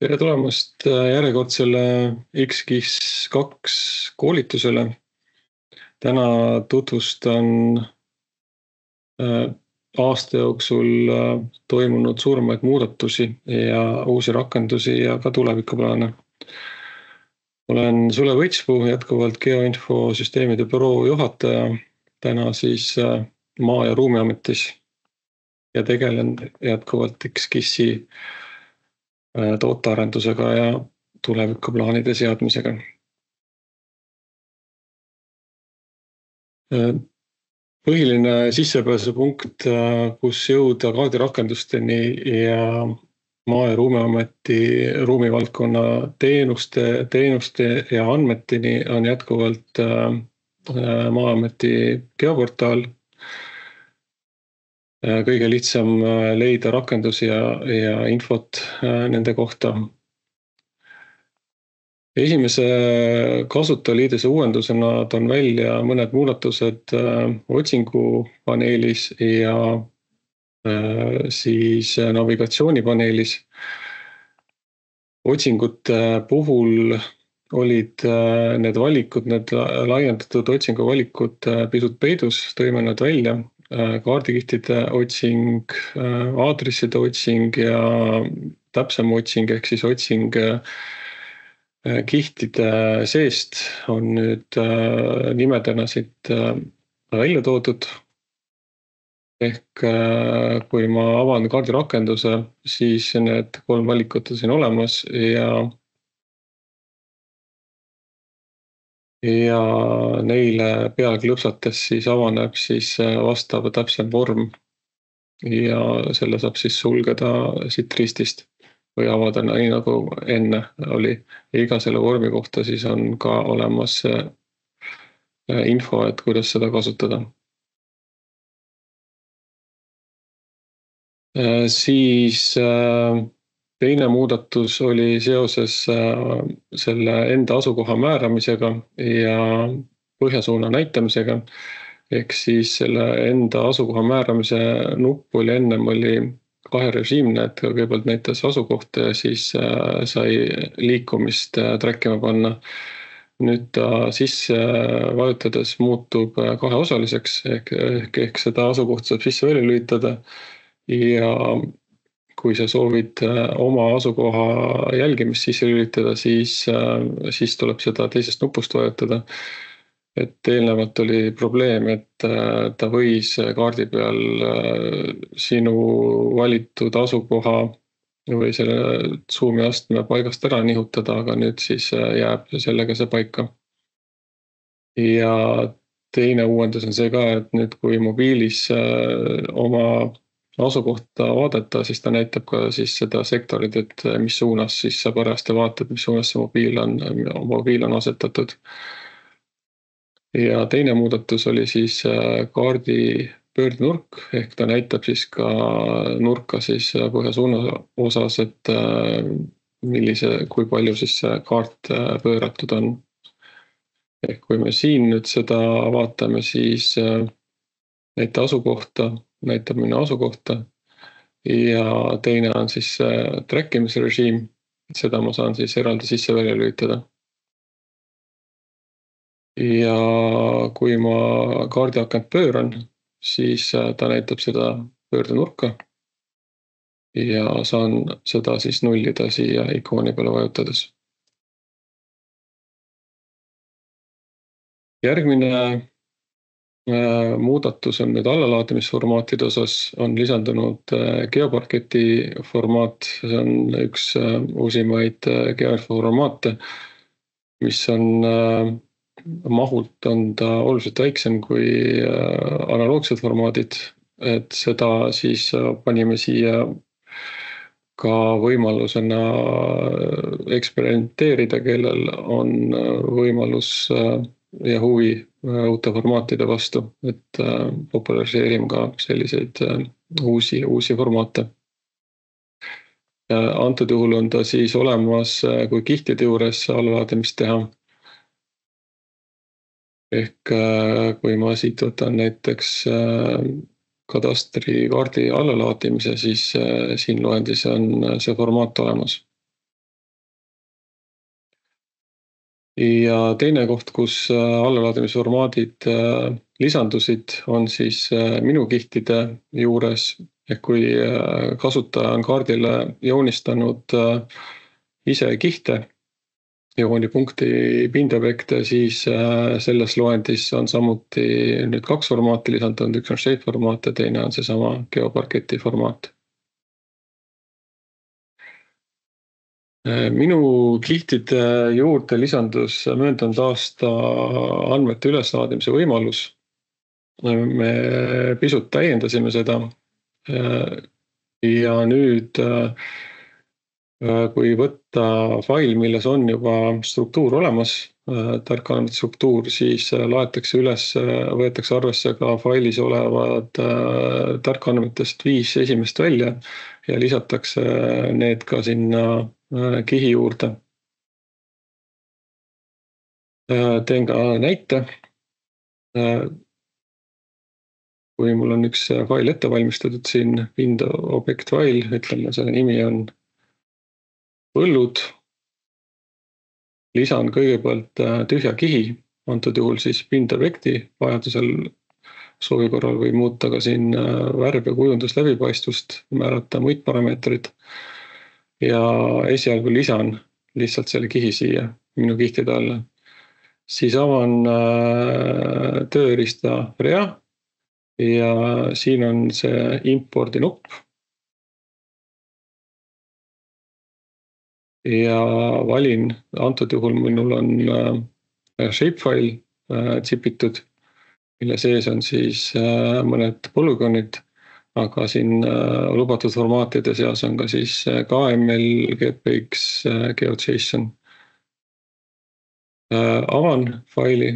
Tere tulemast järjekordsele XGIS2 koolitusele. Täna tutvustan aasta jooksul toimunud suuremaid muudatusi ja uusi rakendusi ja ka tulevikuplaane. Olen Sule Võitspuu, jätkuvalt Geoinfosüsteemide büroo juhataja, täna siis Maa- ja Ruumiametis ja tegelen jätkuvalt XGIS-i tootearendusega ja tulevikuplaanide seadmisega. Põhiline sissepääsupunkt, kus jõuda kaardirakendusteni ja Maa- ja Ruumiameti ruumivaldkonna teenuste ja andmeteni on jätkuvalt Maa-ameti geoportaal. Kõige lihtsam leida rakendusi ja infot nende kohta. Esimese kasutajaliidese uuendusena toon välja mõned muudatused otsingupaneelis ja siis navigatsioonipaneelis. Otsingute puhul olid need valikud, need laiendatud otsinguvalikud pisut peidus, tõime nad välja. Kaardikihtide otsing, aadresside otsing ja täpsem otsing ehk siis otsing kihtide seest on nüüd nimedena siit välja toodud. Ehk kui ma avan kaardirakenduse, siis need 3 valikut on siin olemas ja neile peale klõpsates siis avaneb siis vastav täpsem vorm ja selle saab siis sulgeda siit ristist või avada nii nagu enne oli. Iga selle vormi kohta siis on ka olemas info, et kuidas seda kasutada. Siis teine muudatus oli seoses selle enda asukoha määramisega ja põhjasuuna näitamisega. Ehk siis selle enda asukoha määramise nupp oli ennem oli kaherežiimne, et kõigepealt näitas asukohta ja siis sai liikumist trackima panna. Nüüd ta sisse vajutades muutub kaheosaliseks ehk seda asukohta saab sisse välja lülitada ja kui sa soovid oma asukoha jälgimist sisse lülitada, siis tuleb seda teisest nupust vajutada. Et eelnevalt oli probleem, et ta võis kaardi peal sinu valitud asukoha või selle zoom'i astme paigast ära nihutada, aga nüüd siis jääb sellega see paika. Ja teine uuendus on see ka, et nüüd kui mobiilis oma asukohta vaadata, siis ta näitab ka siis seda sektorit, et mis suunas siis sa parajasti vaatad, mis suunas see mobiil on asetatud. Ja teine muudatus oli siis kaardi pöördnurk, ehk ta näitab siis ka nurka siis põhjasuuna osas, et kui palju siis see kaart pööratud on. Ehk kui me siin nüüd seda vaatame, siis näita asukohta, näitab minu asukohta ja teine on siis trackimisrežiim, seda ma saan siis eraldi sisse välja lülitada. Ja kui ma kaardiakent pööran, siis ta näitab seda pöördenurka ja saan seda siis nullida siia ikooni peale vajutades. Järgmine muudatus on nüüd allalaadimisformaatide osas, on lisandunud geoparketi formaat, see on üks uusimaid geoinfoformaate, mis on mahult on ta oluliselt väiksem kui analoogsed formaadid, et seda siis panime siia ka võimalusena eksperimenteerida, kellel on võimalus ja huvi uute formaatide vastu, et populariseerime ka selliseid uusi formaate. Antud juhul on ta siis olemas, kui kihtide juures allalaadimist teha. Ehk kui ma siit võtan näiteks kadastri kaardi allalaadimise, siis siin loendis on see formaat olemas. Ja teine koht, kus allalaadimisformaadid lisandusid, on siis minu kihtide juures, ehk kui kasutaja on kaardile joonistanud ise kihte, joonipunkti pindobjekte, siis selles loendis on samuti nüüd 2 formaati lisandunud, üks on shape formaat ja teine on seesama geoparketi formaat. Minu kihtide juurde lisandus möödunud aasta andmete üleslaadimise võimalus. Me pisut täiendasime seda ja nüüd kui võtta fail, milles on juba struktuur olemas, tarkandmete struktuur, siis laetakse üles, võetakse arvesse ka failis olevad tarkandmetest 5 esimest välja ja lisatakse need ka sinna kihi juurde. Teen ka näite. Kui mul on üks fail ette valmistatud siin, object fail, ütleme, selle nimi on põllud, lisan kõigepealt tühja kihi, antud juhul siis pindobjekti, vajadusel soovi korral või muuta ka siin värv ja kujundus läbipaistvust, määrata muid parameetrid. Ja esialgu lisan lihtsalt selle kihi siia minu kihtide alla. Siis avan tööriista rea ja siin on see impordi nupp. Ja valin, antud juhul minul on shapefile tsipitud, mille sees on siis mõned polügoonid, aga siin lubatud formaatide seas on ka siis KML, GPX, GeoJSON. Avan faili,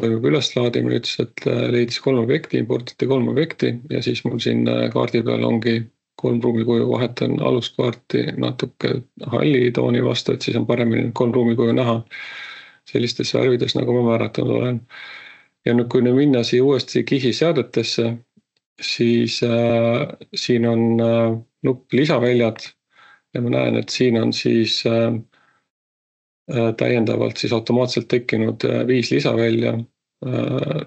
toimub üleslaadimine, ütles, et leidis 3 objekti, imporditi 3 objekti ja siis mul siin kaardi peal ongi 3 ruumikuju, vahetan aluskaarti natuke halli tooni vastu, et siis on paremini 3 ruumikuju näha sellistes värvides, nagu ma määratanud olen. Ja nüüd, kui minna siia uuesti kihi seadetesse, siis siin on nupp lisaväljad ja ma näen, et siin on siis täiendavalt siis automaatselt tekkinud 5 lisavälja,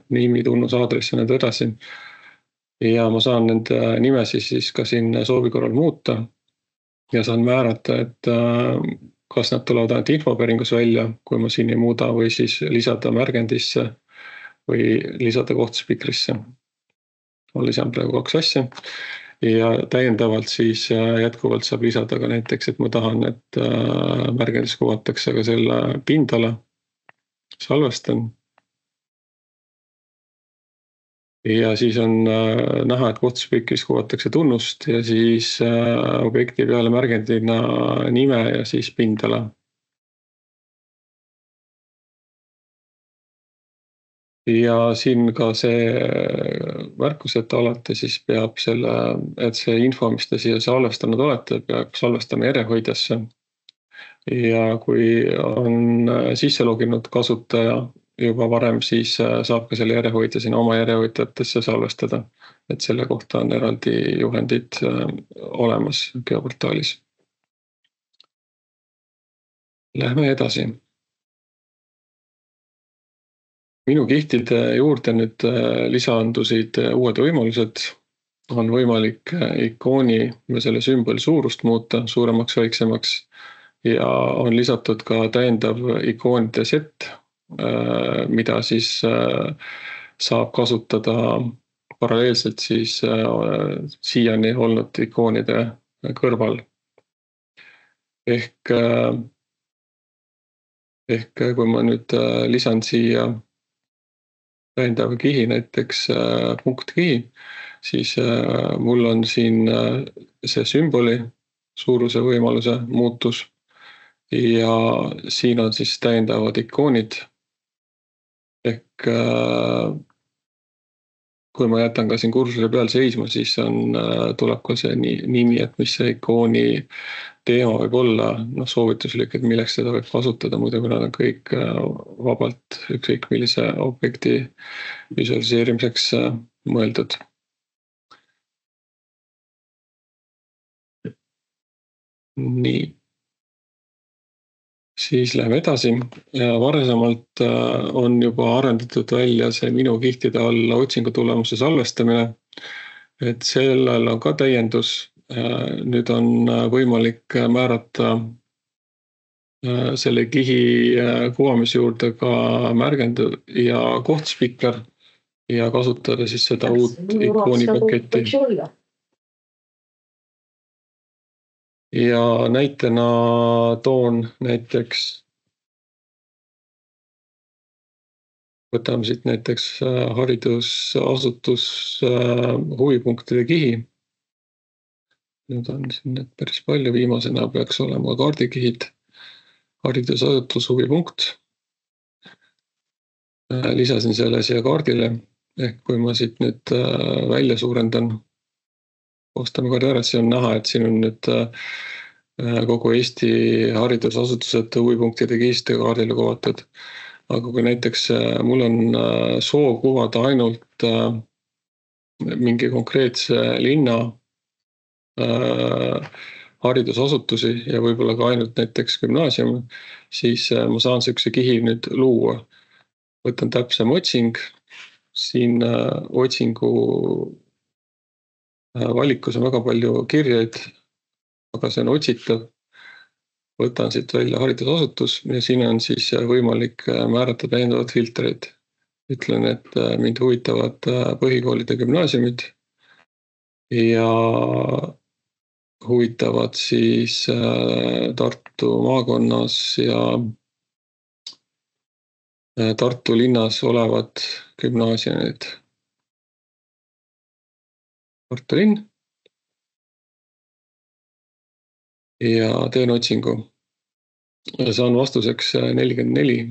nimi, tunnus, aadress ja need edasi. Ja ma saan nende nimesi siis ka siin soovi korral muuta ja saan määrata, et kas nad tulevad ainult infopäringus välja, kui ma siin ei muuda, või siis lisada märgendisse või lisada kohtuspikrisse. Ma lisan praegu 2 asja ja täiendavalt siis jätkuvalt saab lisada ka näiteks, et ma tahan, et märgendis kuvatakse ka selle pindala, salvestan. Ja siis on näha, et kohtuspikris kuvatakse tunnust ja siis objekti peale märgendina nime ja siis pindala. Ja siin ka see märkus, et alati siis peab et see info, mis te siia salvestanud olete, peab salvestama järjehoidjasse. Ja kui on sisse loginud kasutaja juba varem, siis saab ka selle järjehoidja sinna oma järjehoidjatesse salvestada. Et selle kohta on eraldi juhendid olemas geoportaalis. Lähme edasi. Minu kihtide juurde nüüd lisandusid uued võimalused. On võimalik ikooni ja selle sümboli suurust muuta suuremaks, väiksemaks ja on lisatud ka täiendav ikoonide set, mida siis saab kasutada paralleelselt siis siiani olnud ikoonide kõrval. Ehk kui ma nüüd lisan siia täiendava kihi, näiteks punkt kihi, siis mul on siin see sümboli suuruse võimaluse muutus ja siin on siis täiendavad ikoonid. Ehk kui ma jätan ka siin kursori peal seisma, siis tuleb ka see nimi, et mis see ikooni teema võib olla, soovituslik, et milleks seda võib kasutada, muidu kui nad on kõik vabalt ükskõik millise objekti visualiseerimiseks mõeldud. Nii. Siis läheme edasi. Varasemalt on juba arendatud välja see minu kihtide alla otsingu tulemuse salvestamine. Et sellel on ka täiendus. Nüüd on võimalik määrata selle kihi kuvamise juurde ka märgend ja kohtspikker ja kasutada siis seda uut ikoonipaketti. Ja näitena toon näiteks, võtame siit näiteks haridusasutus huvipunktide kihi. Nüüd on siin päris palju, viimasena peaks olema kaardikihid, haridusasutus huvipunkt. Lisasin selle siia kaardile, ehk kui ma siit nüüd välja suurendan, ostame kaardi ära, siis on näha, et siin on nüüd kogu Eesti haridusasutused huvipunktide kihiste kaardile kuvatud. Aga kui näiteks mul on soov kuvada ainult mingi konkreetse linna haridusasutusi ja võib-olla ka ainult näiteks gümnaasium, siis ma saan sellise kihi nüüd luua. Võtan täpsem otsing, siin otsingu valikus on väga palju kirjeid, aga see on otsitav. Võtan siit välja haridusasutus ja siin on siis võimalik määrata täiendavad filtreid. Ütlen, et mind huvitavad põhikoolide gümnaasiumid ja huvitavad siis Tartu maakonnas ja Tartu linnas olevad gümnaasiumid. Tartu linn. Ja teen otsingu. Saan vastuseks 44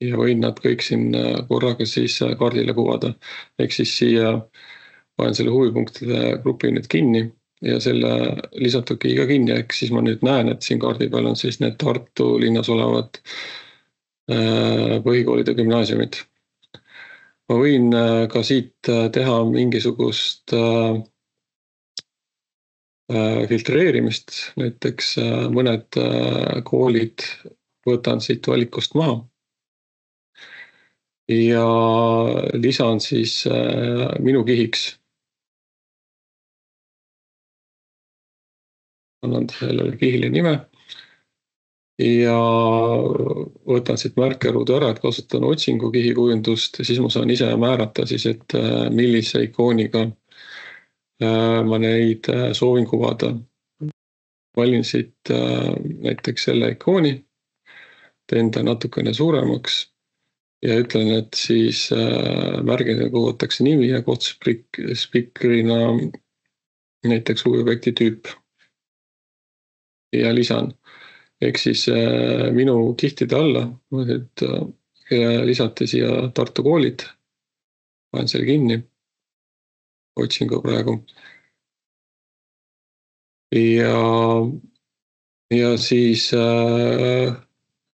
ja võin nad kõik siin korraga siis kaardile kuvada. Ehk siis siia panen selle huvipunktide grupi nüüd kinni ja selle lisatubki ka kinni, ehk siis ma nüüd näen, et siin kaardi peal on siis need Tartu linnas olevad põhikoolide gümnaasiumid. Ma võin ka siit teha mingisugust filtreerimist, näiteks mõned koolid võtan siit valikust maha ja lisan siis minu kihiks. Annan sellele kihile nime ja võtan siit märkeruudu ära, et kasutan otsingu kihikujundust ja siis ma saan ise määrata siis, et millise ikooniga ma neid soovin kuvada. Valin siit näiteks selle ikooni, teen ta natukene suuremaks ja ütlen, et siis märgina kuvatakse nimi ja kohtspikrina näiteks huviobjekti tüüp ja lisan. Ehk siis minu kihtide alla lisati siia Tartu koolid, panen selle kinni. Otsingu praegu. Ja siis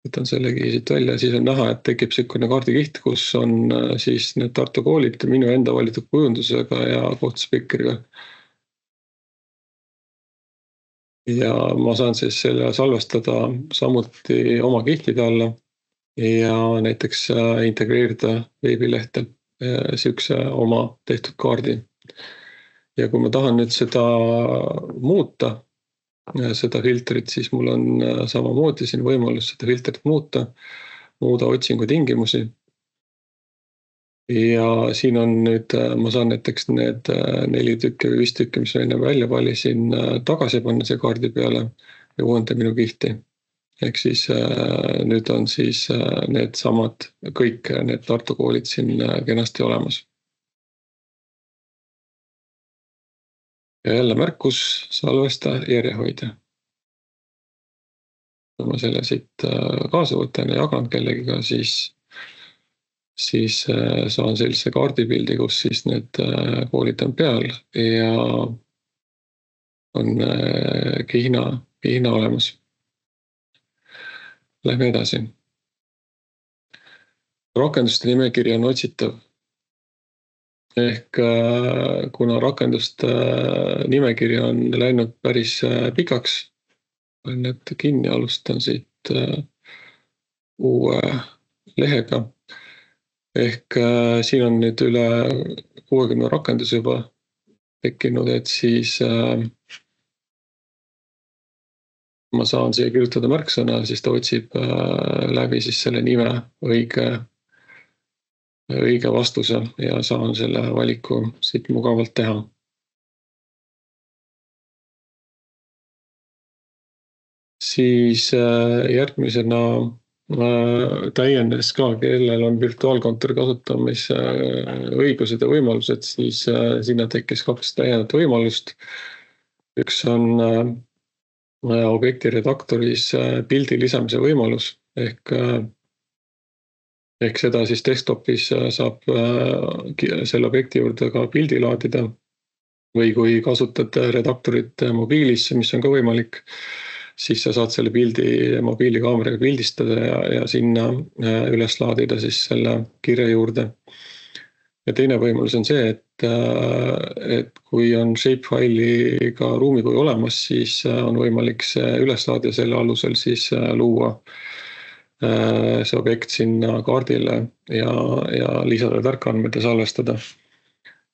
võtan sellegi siit välja, siis on näha, et tekib selline kaardikiht, kus on siis need Tartu koolid minu enda valitud kujundusega ja kohtspikriga. Ja ma saan siis selle salvestada samuti oma kihtide alla ja näiteks integreerida veebilehte sihukese oma tehtud kaardi. Ja kui ma tahan nüüd seda muuta, seda filtrit, siis mul on samamoodi siin võimalus seda filtrit muuta, muuda otsingu tingimusi. Ja siin on nüüd, ma saan näiteks need 4 tükki või 5 tükki, mis enne välja valisin, tagasi panna see kaardi peale ja uuendada minu kihti. Ehk siis nüüd on siis need samad, kõik need Tartu koolid siin kenasti olemas. Ja jälle märkus, salvesta järjehoidja. Kui ma selle siit kaasa võtan ja jagan kellegiga, siis saan sellise kaardipildi, kus siis need koolid on peal ja on kihina olemas. Lähme edasi. Rakenduste nimekiri on otsitav. Ehk kuna rakenduste nimekiri on läinud päris pikaks, panen need kinni, alustan siit nüüd uue lehega. Ehk siin on nüüd üle 60 rakenduse juba tekkinud, et siis ma saan siia kirjutada märksõna, siis ta otsib läbi siis selle nime õige vastuse ja saan selle valiku siit mugavalt teha. Siis järgmisena täiendes ka, kellel on virtuaalkontori kasutamise õigused ja võimalused, siis sinna tekkis 2 täiendat võimalust. Üks on objekti redaktoris pildi lisamise võimalus, ehk seda siis desktopis saab selle objekti juurde ka pildi laadida või kui kasutad redaktorit mobiilis, mis on ka võimalik, siis sa saad selle pildi mobiilikaameraga pildistada ja sinna üles laadida siis selle kirja juurde. Ja teine võimalus on see, et kui on shapefile'iga ruumikuju olemas, siis on võimalik see üles laadida, selle alusel siis luua see objekt sinna kaardile ja lisada tarkandmed ja salvestada.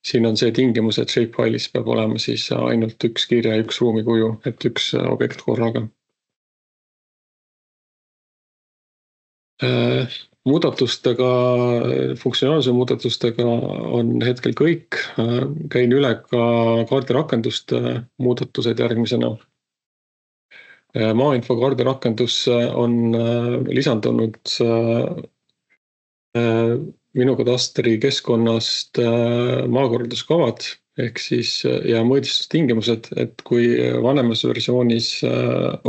Siin on see tingimus, et shapefile'is peab olema siis ainult üks kirja ja üks ruumikuju, et üks objekt korraga. Muudatustega, funktsionaalse muudatustega on hetkel kõik. Käin üle ka kaardirakenduste muudatused järgmisena. Maainfo kaardirakendus on lisandunud minu kadastri keskkonnast maakorralduskavad ehk siis ja mõõdistustingimused, et kui vanemas versioonis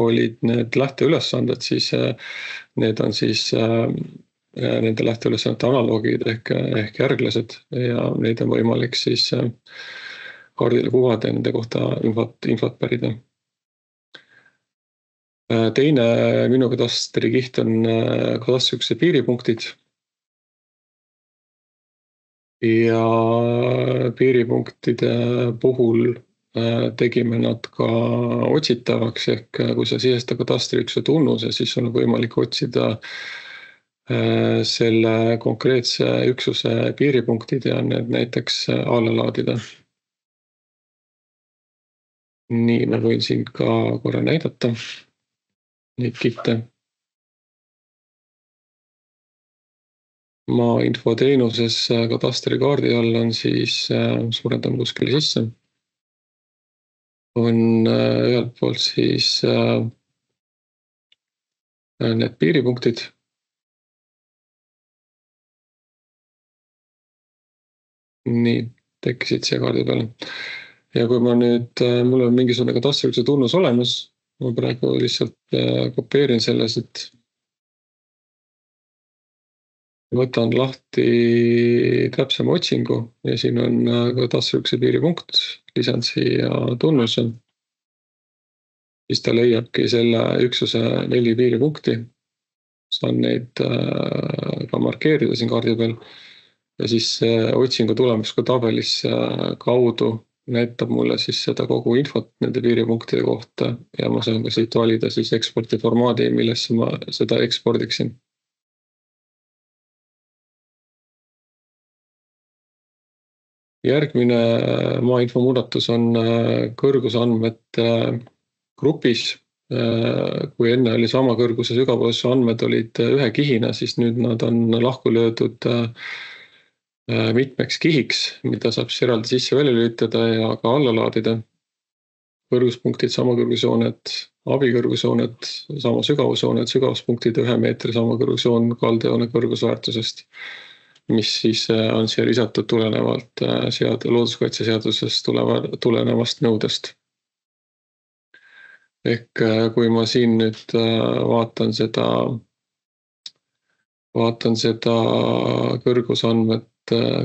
olid need lähteülesanded, siis need on siis nende lähteülesandete analoogid ehk järglased ja neid on võimalik siis kaardile kuvada ja nende kohta infot pärida. Teine minu kadastri kiht on kadastriüksuse piiripunktid. Ja piiripunktide puhul tegime nad ka otsitavaks, ehk kui sa sisestad kadastriüksuse tunnuse, siis on võimalik otsida selle konkreetse üksuse piiripunktid ja need näiteks alla laadida. Nii, ma võin siin ka korra näidata neid kihte. Maainfo teenuses katastrikaardi all on siis, suurendan kuskile sisse, on ühelt poolt siis need piiripunktid. Nii, tekkisid siia kaardi peale. Ja kui ma nüüd, mul on mingisugune katastriüksuse tunnus olemas, ma praegu lihtsalt kopeerin selles, et võtan lahti täpsema otsingu ja siin on katastriüksuse piiripunkt, lisan siia tunnuse. Siis ta leiabki selle üksuse 4 piiripunkti. Saan neid ka markeerida siin kaardi peal. Ja siis otsingu tulemus ka tabelis kaudu näitab mulle siis seda kogu infot nende piiripunktide kohta ja ma saan ka siit valida siis eksporti formaadi, millesse ma seda ekspordiksin. Järgmine maainfo muudatus on kõrgusandmete grupis. Kui enne oli sama kõrguse sügavuse andmed olid ühe kihina, siis nüüd nad on lahku löödud mitmeks kihiks, mida saab siis eraldi sisse välja lülitada ja ka alla laadida. Kõrguspunktid, sama kõrgusjooned, abikõrgusjooned, sama sügavusooned, sügavuspunktid 1 meetri sama kõrgusjoon kaldajoone kõrgusväärtusest, mis siis on siia lisatud tulenevalt looduskaitseseadusest tulenevast nõudest. Ehk kui ma siin nüüd vaatan seda kõrgusandmete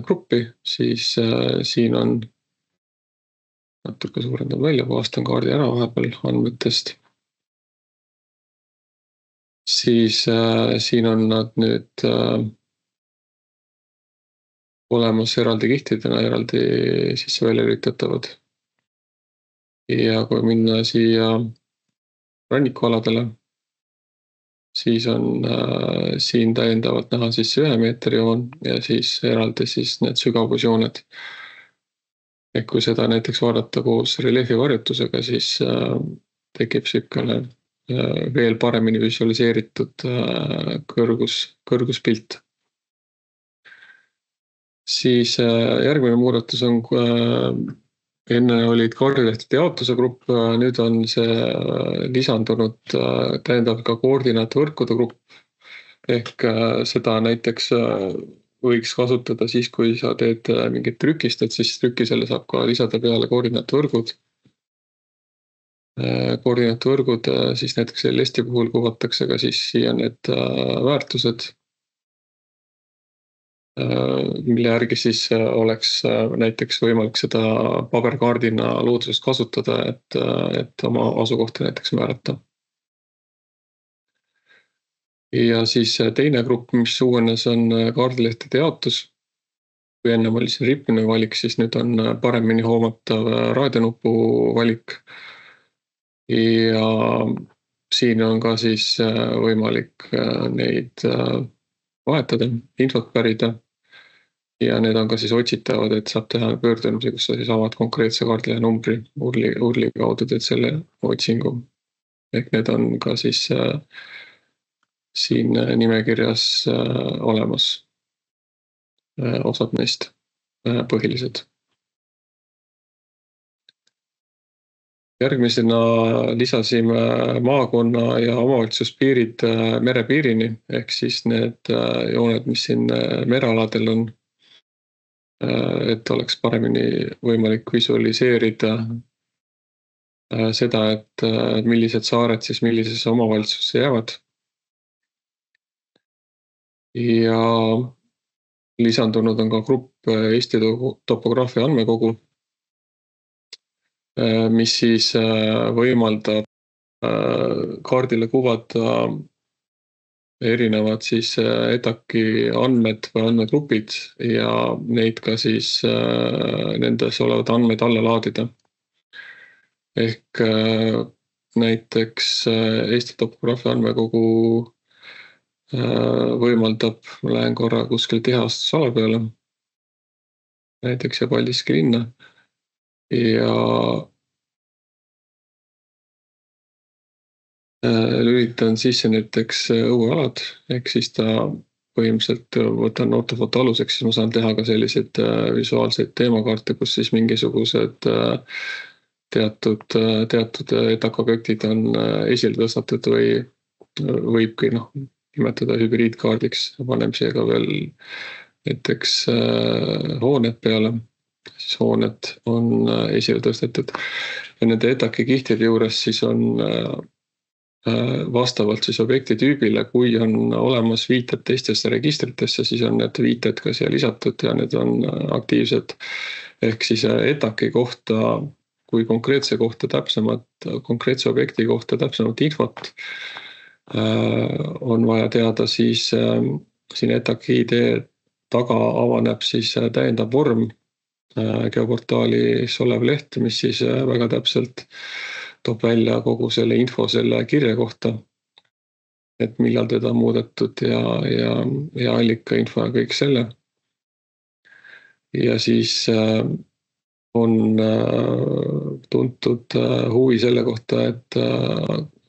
gruppi, siis siin on natuke suurendan välja, puhastan kaardi ära vahepeal andmetest. Siis siin on nad nüüd olemas eraldi kihtidena, eraldi sisse välja lülitatavad. Ja kui minna siia rannikualadele, siis on siin täiendavalt näha siis 1 meetri joon ja siis eraldi siis need sügavusjooned. Et kui seda näiteks vaadata koos reljeefi varjutusega, siis tekib sihukene veel paremini visualiseeritud kõrguspilt. Siis järgmine muudatus on, enne olid kaardilehtede jaotuse grupp, nüüd on see lisandunud täiendavalt ka koordinaatvõrkude grupp. Ehk seda näiteks võiks kasutada siis, kui sa teed mingit trükist, et siis trükisele saab ka lisada peale koordinaatvõrgud. Koordinaatvõrgud siis näiteks LST puhul kuvatakse ka siis siia need väärtused, mille järgi siis oleks näiteks võimalik seda paberkaardina loodusest kasutada, et oma asukohta näiteks määrata. Ja siis teine grupp, mis uuenes, on kaardilehtede jaotus. Kui enne oli siin ripmine valik, siis nüüd on paremini hoomatav raadionupu valik. Ja siin on ka siis võimalik neid vahetada, infot pärida. Ja need on ka siis otsitavad, et saab teha pöördumisi, kus sa siis avad konkreetse kaardilehe numbri URL-i kaudu teed selle otsingu. Ehk need on ka siis siin nimekirjas olemas, osad neist põhilised. Järgmisena lisasime maakonna ja omavalitsuspiirid merepiirini, ehk siis need jooned, mis siin merealadel on, et oleks paremini võimalik visualiseerida seda, et millised saared siis millisesse omavalitsusse jäävad. Ja lisandunud on ka grupp Eesti topograafia andmekogu, mis siis võimaldab kaardile kuvada erinevad siis ETAC-i andmed või andmegrupid ja neid ka siis nendes olevad andmeid alla laadida. Ehk näiteks Eesti topograafia andmekogu võimaldab, ma lähen korra kuskil tihastusala peale, näiteks ja Paldiski linna ja lülitan sisse näiteks õuealad, ehk siis ta põhimõtteliselt võtan ortofoto aluseks, siis ma saan teha ka selliseid visuaalseid teemakaarte, kus siis mingisugused teatud ETAC-objektid on esile tõstetud või võibki nimetada hübriidkaardiks, paneme siia ka veel näiteks hooned peale, siis hooned on esile tõstetud ja nende ETAC-i kihtide juures siis on vastavalt siis objekti tüübile, kui on olemas viited teistesse registritesse, siis on need viited ka siia lisatud ja need on aktiivsed. Ehk siis ETAC-i kohta, kui konkreetse objekti kohta täpsemat infot on vaja teada, siis siin ETAC-i ID taga avaneb siis täiendav vorm geoportaalis olev leht, mis siis väga täpselt toob välja kogu selle info selle kirja kohta, et millal teda muudetud ja allika info ja kõik selle. Ja siis on tuntud huvi selle kohta, et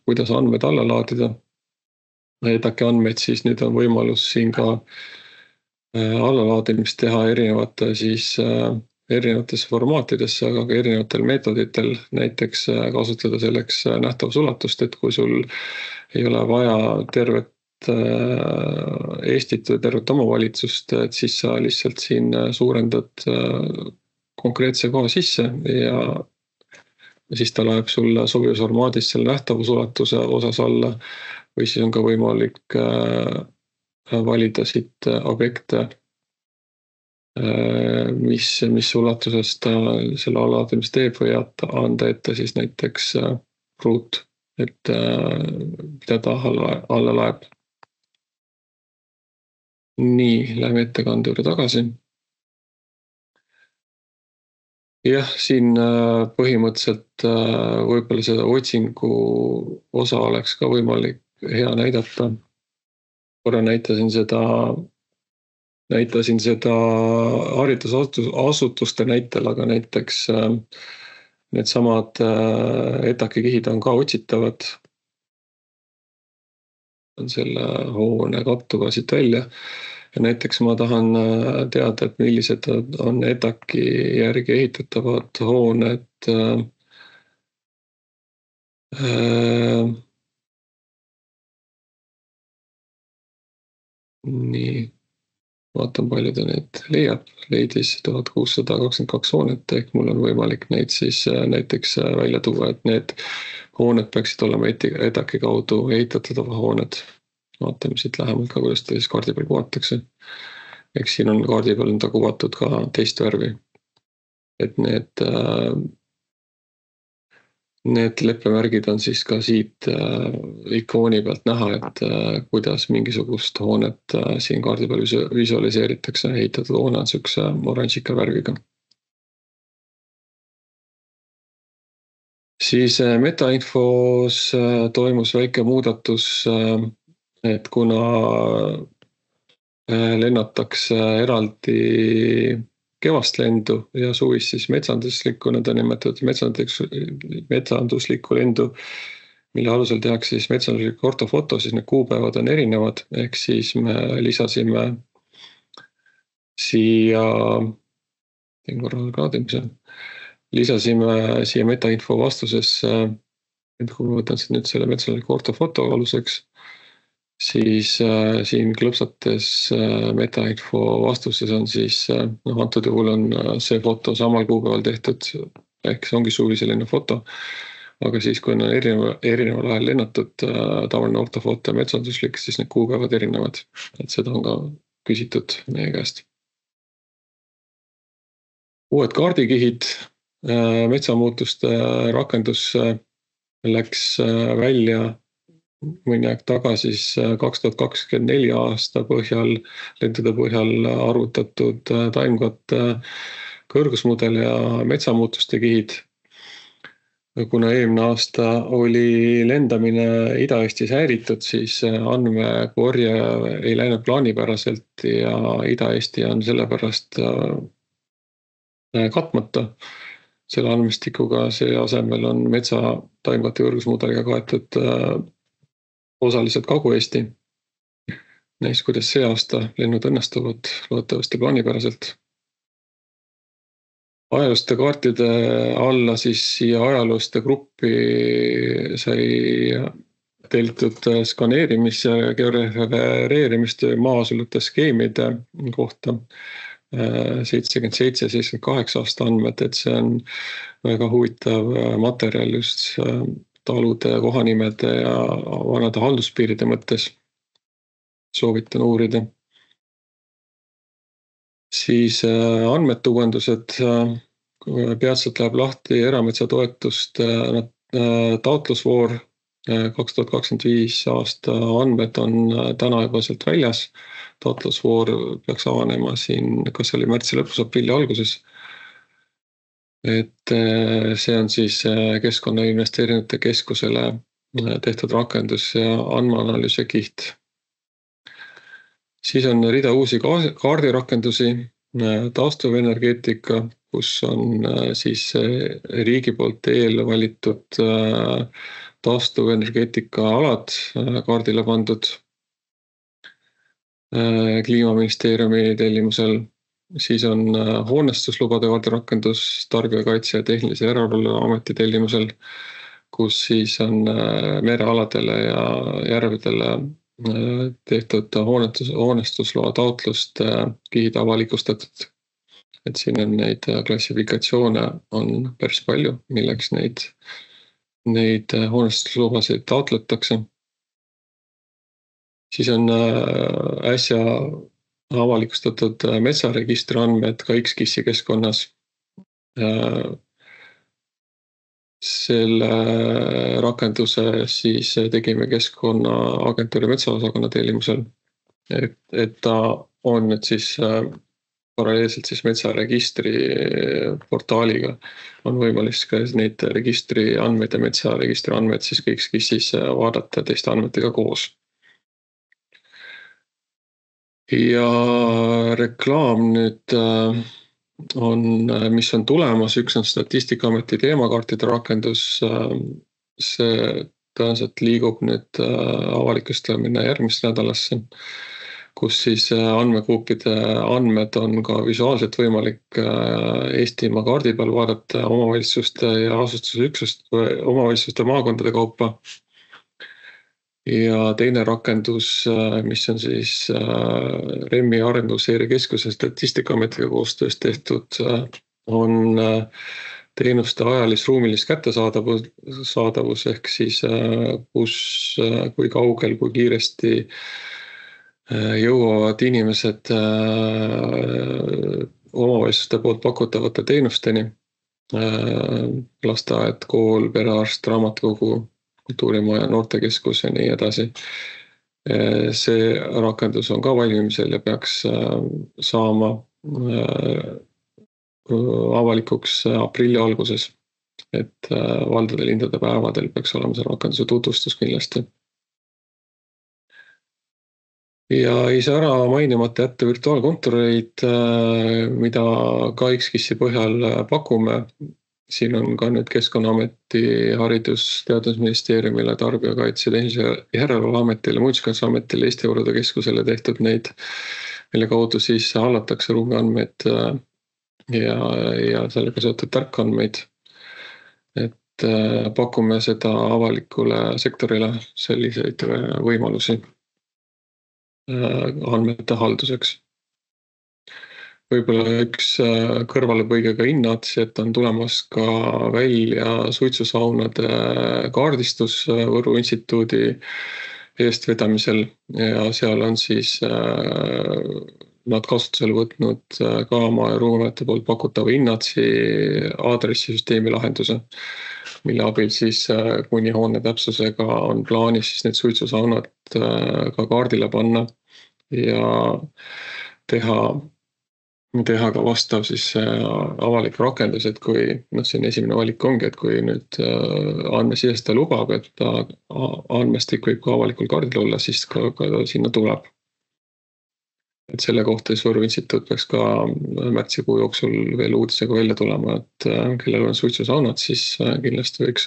kuidas andmed alla laadida. ETAC-i andmeid siis nüüd on võimalus siin ka allalaadimist teha erinevatesse formaatidesse, aga ka erinevatel meetoditel, näiteks kasutada selleks nähtavusulatust, et kui sul ei ole vaja tervet Eestit või tervet omavalitsust, et siis sa lihtsalt siin suurendad konkreetse koha sisse ja siis ta läheb sulle sobivas formaadis selle nähtavusulatuse osas alla või siis on ka võimalik valida siit objekte, mis ulatuses ta selle allalaadimist teeb või anda ette siis näiteks ruut, et mida ta alla laeb. Nii, lähme ettekande juurde tagasi. Jah, siin põhimõtteliselt võib-olla seda otsingu osa oleks ka võimalik hea näidata. Korra näitasin seda haridusasutuste näitel, aga näiteks needsamad ETAK-i kihid on ka otsitavad. On selle hoone kattuga siit välja. Ja näiteks ma tahan teada, et millised on ETAK-i järgi ehitatavad hooned. Nii, vaatan palju ta neid leiab. Leidis 1622 hoonet, ehk mul on võimalik neid siis näiteks välja tuua, et need hooned peaksid olema ETAK-i kaudu ehitatud hooned. Vaatame siit lähemalt ka, kuidas ta siis kaardi peal kuvatakse. Eks siin on kaardi peal ta kuvatud ka teist värvi. Et need leppemärgid on siis ka siit ikooni pealt näha, et kuidas mingisugust hoonet siin kaardi peal visualiseeritakse. Ehitatud hoone on siukse oranžika värviga. Siis metainfos toimus väike muudatus, et kuna lennatakse eraldi kevastlendu ja suvis siis metsanduslikku, nõnda nimetatud metsanduslikku lendu, mille alusel tehakse siis metsanduslik ortofoto, siis need kuupäevad on erinevad, ehk siis me lisasime siia, teen korra kraadimise, lisasime siia metainfo vastusesse, et kui ma võtan nüüd selle metsandusliku ortofoto aluseks, siis siin klõpsates metainfo vastuses on siis, antud juhul on see foto samal kuupäeval tehtud, ehk see ongi suviseline foto, aga siis kui on erineval ajal lennatud tavaline ortofoto ja metsanduslik, siis need kuupäevad erinevad, et seda on ka küsitud meie käest. Uued kaardikihid, metsamuutuste rakendus läks välja mõni aeg tagasi 2024 aasta põhjal, lendude põhjal arvutatud taimkatte kõrgusmudel ja metsamuutuste kihid. Kuna eelmine aasta oli lendamine Ida-Eestis häiritud, siis andmekorje ei läinud plaanipäraselt ja Ida-Eesti on sellepärast katmata. Selle andmestikuga see asemel on metsa taimkatte kõrgusmudeliga kaetud osaliselt Kagu-Eesti. Näis, kuidas see aasta lennud õnnestuvad, loodetavasti plaanipäraselt. Ajalooste kaartide alla siis siia ajalooste gruppi sai tellitud skaneerimis- ja georefereerimist maasulute skeemide kohta 77-78 aasta andmed, et see on väga huvitav materjal just talude, kohanimede ja vanade halduspiiride mõttes. Soovitan uurida. Siis andmete uuendused, peatselt läheb lahti erametsatoetust taotlusvoor 2025 aasta andmed on täna juba sealt väljas. Taotlusvoor peaks avanema siin, kas oli märtsi lõpus, aprilli alguses. Et see on siis Keskkonnainvesteeringute Keskusele tehtud rakendus ja andmeanalüüsi kiht. Siis on rida uusi kaardirakendusi, taastuvenergeetika, kus on siis riigi poolt eelvalitud taastuvenergeetika alad kaardile pandud Kliimaministeeriumi tellimusel. Siis on hoonestuslubade kaardirakendus Tarbijakaitse ja Tehnilise Järelevalve Ameti tellimusel, kus siis on merealadele ja järvedele tehtud hoonestusloa taotlust kihid avalikustatud. Et siin on neid klassifikatsioone on päris palju, milleks neid hoonestuslubasid taotletakse. Siis on äsja avalikustatud metsaregistri andmed ka X-KIS-i keskkonnas. Selle rakenduse siis tegime Keskkonnaagentuuri metsaosakonna tellimusel, et ta on nüüd siis paralleelselt siis metsaregistri portaaliga on võimalik ka neid registri andmeid ja metsaregistri andmeid siis kõik siis vaadata teiste andmetega koos. Ja reklaam nüüd mis on tulemas, üks on Statistikaameti teemakaartide rakendus, see tõenäoliselt liigub nüüd avalikustamine järgmist nädalasse, kus siis andmegruppide andmed on ka visuaalselt võimalik Eestimaa kaardi peal vaadata omavalitsuste ja omavalitsuste maakondade kaupa. Ja teine rakendus, mis on siis REM-i Arendusseirekeskuse Statistikaametiga koostöös tehtud, on teenuste ajalis-ruumilis kättesaadavus ehk siis kui kaugel, kui kiiresti jõuavad inimesed omavalitsuste poolt pakutavate teenusteni, lasteaed, kool, perearst, raamatukogu, kultuurimaja, noortekeskus ja nii edasi. See rakendus on ka valmimisel ja peaks saama avalikuks aprilli alguses, et valdade lindade päevadel peaks olema see rakenduse tutvustus kindlasti. Ja ei saa ära mainimata jätta virtuaalkontoreid, mida ka X-KIS-i põhjal pakume. Siin on ka nüüd Keskkonnaameti, Haridus- Teadusministeeriumile, Tarbijakaitse ja Tehnilise Järelevalve Ametile, Muinsuskaitseametile, Eesti Varude Keskusele tehtud neid, mille kaudu siis hallatakse ruumiandmeid ja sellega seotud tarkandmeid. Et pakume seda avalikule sektorile selliseid võimalusi andmete halduseks. Võib-olla üks kõrvalepõige ka Innatsi, et on tulemas ka välja suitsusaunade kaardistus Võru instituudi eestvedamisel ja seal on siis nad kasutusele võtnud ka Maa- ja Ruumiameti poolt pakutava Innatsi aadressisüsteemi lahenduse, mille abil siis kuni hoone täpsusega on plaanis siis need suitsusaunad ka kaardile panna ja teha ka vastav siis avalik rakendus, et kui siin esimene valik ongi, et kui nüüd andmesisestaja lubab, et andmestik võib ka avalikul kaardil olla, siis ka sinna tuleb. Et selle kohta siis Võru instituut peaks ka märtsikuu jooksul veel uudisega välja tulema, et kellel on suitsusaunad, siis kindlasti võiks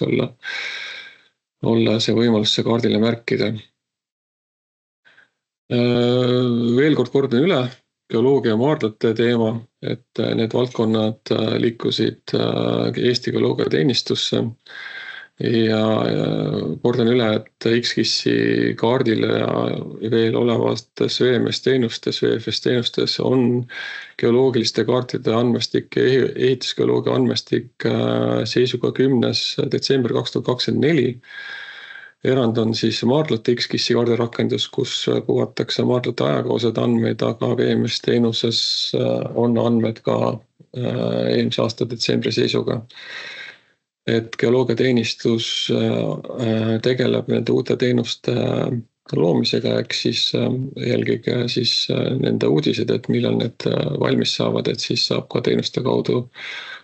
olla see võimalus see kaardile märkida. Veel kord kordan üle geoloogia ja maardlate teema, et need valdkonnad liikusid Eesti Geoloogiateenistusse ja kordan üle, et X-KIS-i kaardile ja veel olevates VMS-teenustes, VFS-teenustes on geoloogiliste kaartide andmestik ja ehitusgeoloogia andmestik seisuga 10. detsember 2024. Erand on siis maardlate X-KIS-i kaardirakendus, kus kuvatakse maardlate ajakohased andmeid, aga VMS-teenuses on andmed ka eelmise aasta detsembri seisuga. Et geoloogiateenistus tegeleb nende uute teenuste loomisega, ehk siis eelkõige siis nende uudised, et millal need valmis saavad, et siis saab ka teenuste kaudu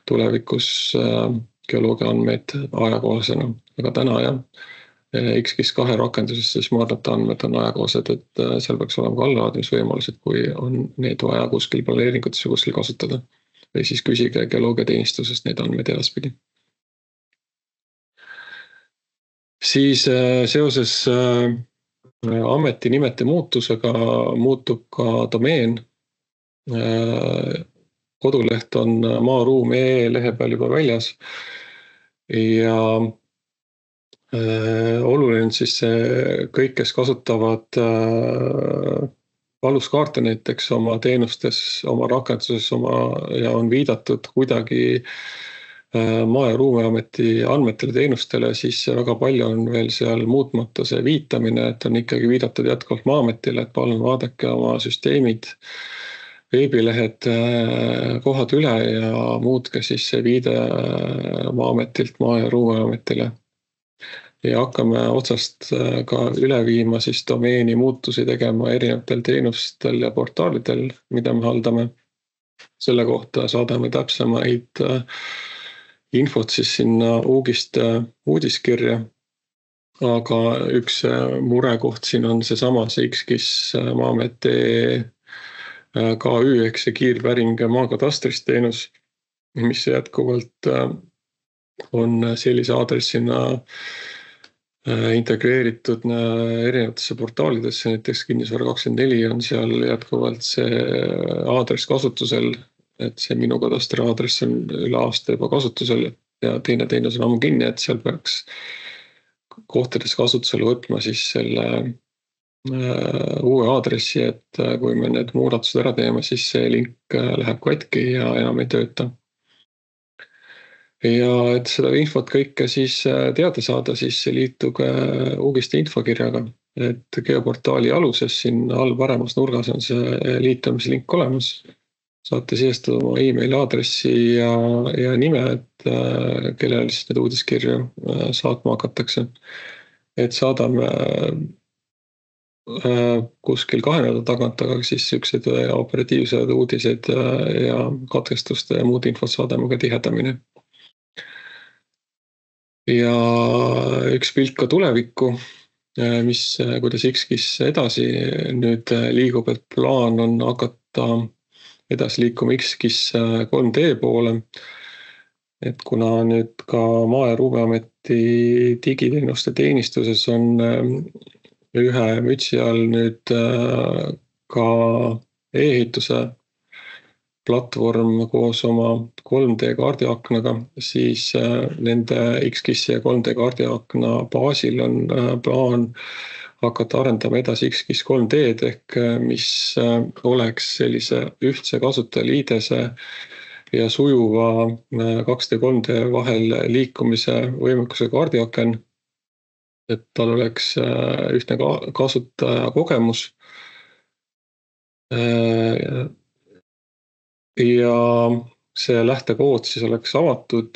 tulevikus geoloogia andmeid ajakohasena. Aga täna X-KIS 2 rakenduses siis maardlate andmed on ajakohased, et seal peaks olema ka allalaadimisvõimalused, kui on neid vaja kuskil planeeringutes või kuskil kasutada. Või siis küsige geoloogiateenistusest neid andmeid edaspidi. Siis seoses ametinimete muutusega muutub ka domeen. Koduleht on maaruum.ee lehe peal juba väljas ja oluline on siis kõik, kes kasutavad aluskaarte näiteks oma teenustes, oma rakenduses ja on viidatud kuidagi Maa- ja Ruumiameti andmetele teenustele, siis väga palju on veel seal muutmata see viitamine, et on ikkagi viidatud jätkuvalt Maa-ametile, et palun vaadake oma süsteemid, veebilehed, kohad üle ja muutke siis see viide Maa-ametilt Maa- ja Ruumiametile. Ja hakkame otsast ka üle viima siis domeeni muutusi tegema erinevatel teenustel ja portaalidel, mida me haldame. selle kohta saadame täpsemaid infot siis sinna uudiskirja. Aga üks murekoht siin on seesama XKIS Maa-ameti KÜ ehk see kiirpäring maakatastrist teenus, mis jätkuvalt on sellise aadressina integreeritud erinevatesse portaalidesse, näiteks Kinnisvara24 on seal jätkuvalt see aadress kasutusel, et see minu kadastri aadress on üle aasta juba kasutusel ja teine teenus on ammu kinni, et seal peaks kohtades kasutusele võtma siis selle uue aadressi, et kui me need muudatused ära teeme, siis see link läheb katki ja enam ei tööta. Ja et seda infot kõike siis teada saada, siis liituge uudiste infokirjaga, et geoportaali aluses siin all paremas nurgas on see liitumislink olemas. Saate sisestada oma emaili aadressi ja nime, et kellele siis need uudiskirju saatma hakatakse. Et saadame kuskil 2 nädala tagant, aga siis sellised operatiivsed uudised ja katkestuste ja muud infot saadame ka tihedamini. Ja üks pilt ka tulevikku, kuidas XKIS edasi nüüd liigub, et plaan on hakata edasi liikuma XKIS 3D poole. Et kuna nüüd ka Maa- ja Ruumiameti digiteenuste teenistuses on ühe mütsi all nüüd ka e-ehituse platvorm koos oma 3D kaardiaknaga, siis nende XKIS ja 3D kaardiakna baasil on plaan hakata arendama edasi XKIS 3D-d ehk mis oleks sellise ühtse kasutajaliidese ja sujuva 2D 3D vahel liikumise võimekuse kaardiaken, et tal oleks ühtne kasutaja kogemus. Ja see lähtekood siis oleks avatud,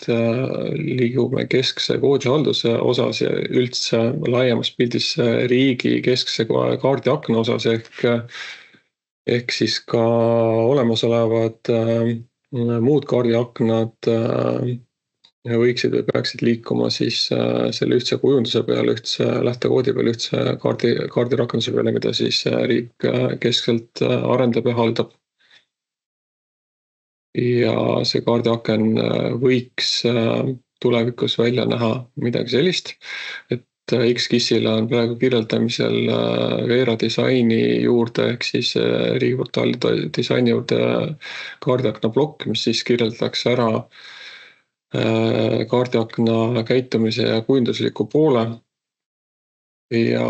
liigume keskse koodihalduse osas ja üldse laiemas pildis riigi keskse kaardiakna osas ehk siis ka olemasolevad muud kaardiaknad võiksid või peaksid liikuma siis selle ühtse kujunduse peale, ühtse lähtekoodi peale, ühtse kaardirakenduse peale, mida siis riik keskselt arendab ja haldab. Ja see kaardiaken võiks tulevikus välja näha midagi sellist, et XKIS-ile on praegu kirjeldamisel Veera disaini juurde ehk siis riigiportaali disaini juurde kaardiakna plokk, mis siis kirjeldaks ära kaardiakna käitumise ja kujundusliku poole ja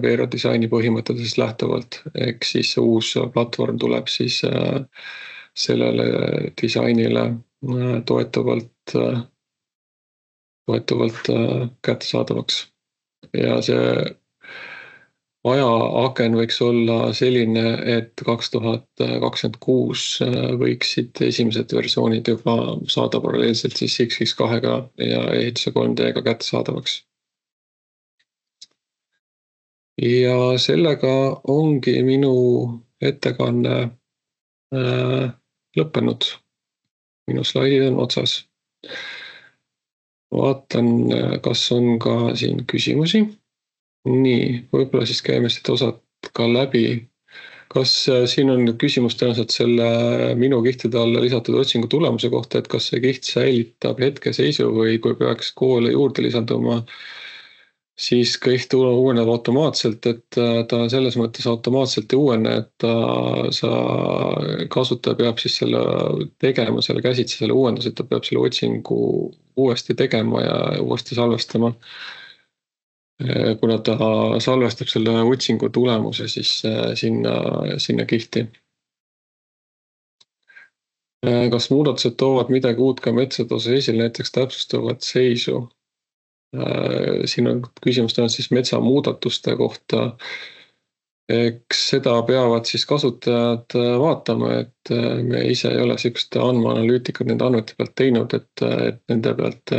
Veera disaini põhimõtetest lähtuvalt, ehk siis uus platvorm tuleb siis sellele disainile toetuvalt kättesaadavaks. Ja see ajaaken võiks olla selline, et 2026 võiksid esimesed versioonid juba saada paralleelselt siis XKIS 2-ga ja ehituse 3D-ga kättesaadavaks. Ja sellega ongi minu ettekanne lõppenud. Minu slaidid on otsas. Vaatan, kas on ka siin küsimusi. Nii, võib-olla siis käime seda osad ka läbi. Kas siin on küsimus tõenäoliselt selle minu kihtide alla lisatud otsingu tulemuse kohta, et kas see kiht säilitab hetkeseisu või kui peaks koole juurde lisanduma, siis kiht uueneb automaatselt, et ta selles mõttes automaatselt ei uuene, et sa kasutaja peab siis selle tegema, selle käsitsi selle uuendus, et ta peab selle otsingu uuesti tegema ja uuesti salvestama. Kuna ta salvestab selle otsingu tulemuse siis sinna kihti. Kas muudatused toovad midagi uut ka metsade osas esile, näiteks täpsustuvat seisu? Siin on küsimus siis metsamuudatuste kohta. Eks seda peavad siis kasutajad vaatama, et me ise ei ole sellist andmeanalüütikat nende andmete pealt teinud, et nende pealt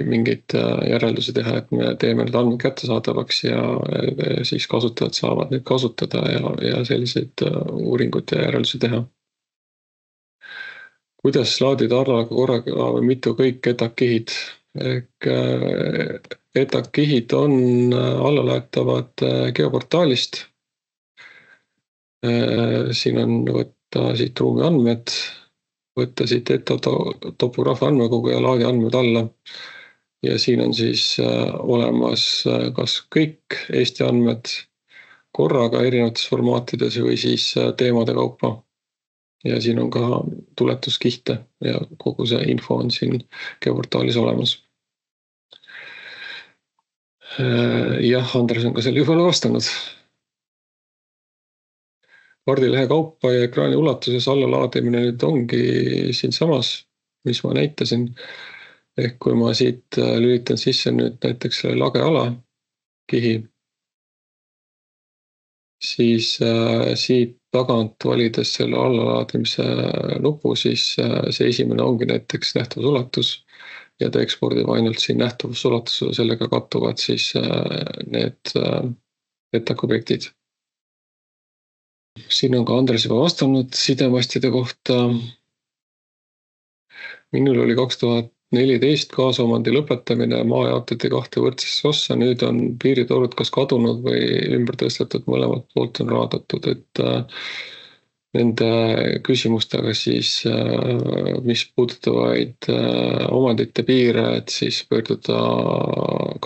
mingeid järeldusi teha, et me teeme need andmed kättesaadavaks ja siis kasutajad saavad neid kasutada ja selliseid uuringuid ja järeldusi teha. kuidas laadida arvelaga korraga või mitu kõik ETAC-kihid. Ehk ETAC-kihid on allalaetavad geoportaalist. Siin on võtta siit ruumi andmed, võtta siit topograafi andmekogu ja laadi andmed alla. Ja siin on siis olemas kas kõik Eesti andmed korraga erinevates formaatides või siis teemade kaupa. Ja siin on ka tuletuskihte ja kogu see info on siin geoportaalis olemas. Jah, Andres on ka selle juba vastanud. Kaardilehe kaupa ja ekraani ulatuses allalaadimine nüüd ongi siin samas, mis ma näitasin. Ehk kui ma siit lülitan sisse nüüd näiteks selle lageala kihi, siis siit tagant valides selle allalaadimise nupu, siis see esimene ongi näiteks nähtavusulatus ja ta ekspordib ainult siin nähtavusulatusele, sellega kattuvad siis need ETAC-objektid. Siin on ka Andres juba vastanud sidemastide kohta. Minul oli 2014 kaasomandi lõpetamine, maa jaotati 2 võrdsesse ossa, nüüd on piiritorud kas kadunud või ümber tõstetud, mõlemad poolt on raadatud, et nende küsimustega siis, mis puudutavaid omandite piire, et siis pöörduda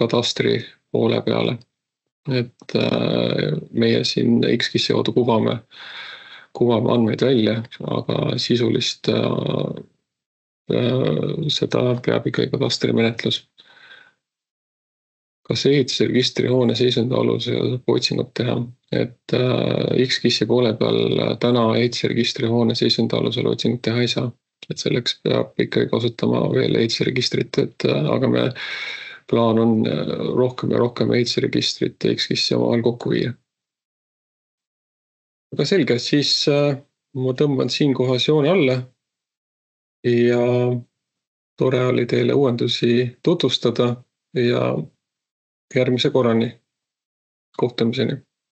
kadastri poole peale. Et meie siin X-KIS-i kaudu kuvame andmeid välja, aga sisulist seda peab ikkagi kadastri menetlus. Kas ehitusregistri hoone seisundi alusel saab otsingut teha, et X-KIS-i poole peal täna ehitusregistri hoone seisundi alusel otsingut teha ei saa. Et selleks peab ikkagi kasutama veel ehitusregistrit, aga me plaan on rohkem ja rohkem ehitusregistrit ja X-KIS-i omavahel kokku viia. Aga selge, siis ma tõmban siin kohas joone alla. Ja tore oli teile uuendusi tutvustada ja järgmise korrani kohtumiseni.